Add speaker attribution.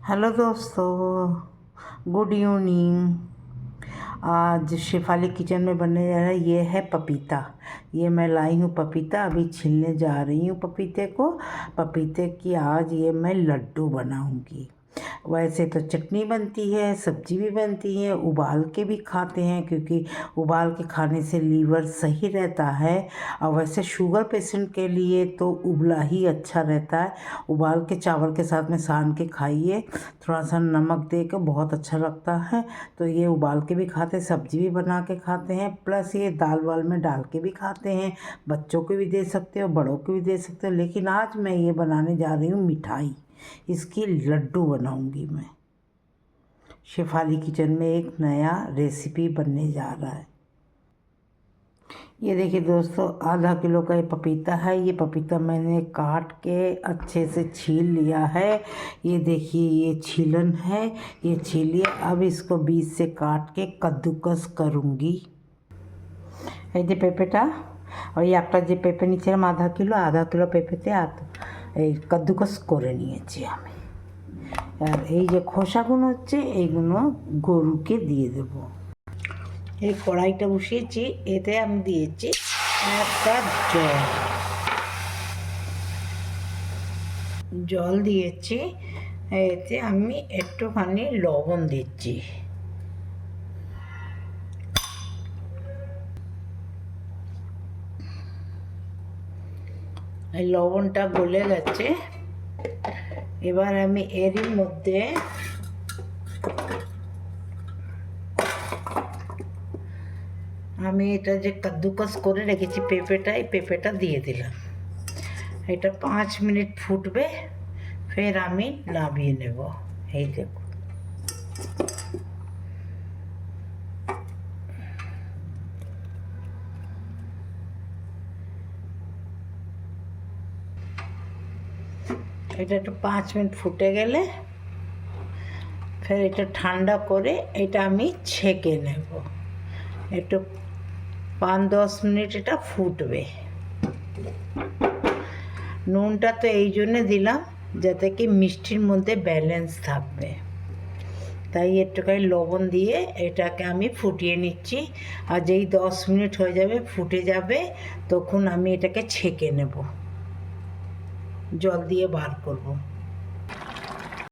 Speaker 1: Hello दोस्तों, good evening. आज Shefali kitchen में बनने जा रहा है। ये है पपीता। ये मैं लाई हूँ पपीता, अभी छीलने जा रही हूँ पपीते को। पपीते की आज ये मैं लड्डू बनाऊँगी। वैसे तो चटनी बनती है, सब्जी भी बनती है, उबाल के भी खाते हैं क्योंकि उबाल के खाने से लीवर सही रहता है। और वैसे शुगर पेशेंट के लिए तो उबला ही अच्छा रहता है। उबाल के चावल के साथ में सान के खाइए, थोड़ा सा नमक दे के, बहुत अच्छा लगता है। तो ये उबाल के भी खाते हैं, सब्जी भी बना के खाते हैं, प्लस ये दाल वाल में डाल के भी खाते हैं। बच्चों को भी दे सकते हो, बड़ों को भी दे सकते हो। लेकिन आज मैं ये बनाने जा रही हूँ मिठाई, इसकी लड्डू बनाऊंगी मैं। शेफाली किचन में एक नया रेसिपी बनने जा रहा है। ये देखिए दोस्तों, आधा किलो का ये पपीता है। ये पपीता मैंने काट के अच्छे से छील लिया है। ये देखिए, ये छीलन है, ये छीलिए। अब इसको बीच से काट के कद्दूकस करूँगी। এই যে পেঁপেটা, ওই একটা যে পেঁপে নিয়েছিলাম আধা কিলো পেঁপেতে এই কাদ্দুকস করে নিয়েছি আমি। আর এই যে খোসাগুলো হচ্ছে, এইগুলো গরুকে দিয়ে দেব। এই কড়াইটা বসিয়েছি, এতে আমি দিয়েছি 1 কাপ জল দিয়েছি। এতে আমি একটুখানি লবণ দিচ্ছি। এই লবণটা গলে গেছে। এবার আমি এরই মধ্যে আমি এটা যে কাদ্দুকস করে রেখেছি পেঁপেটা, এই পেঁপেটা দিয়ে দিলাম। এটা 5 মিনিট ফুটবে, ফের আমি নামিয়ে নেব। এই দেখুন, এটা একটু 5 মিনিট ফুটে গেলে ফের এটা ঠান্ডা করে এটা আমি ছেঁকে নেব। একটু 5-10 মিনিট এটা ফুটবে। নুনটা তো এই জন্যে দিলাম যাতে কি মিষ্টির মধ্যে ব্যালেন্স থাকবে, তাই একটুখানি লবণ দিয়ে এটাকে আমি ফুটিয়ে নিচ্ছি। আর যেই 10 মিনিট হয়ে যাবে, ফুটে যাবে, তখন আমি এটাকে ছেঁকে নেব, জল দিয়ে বার করব।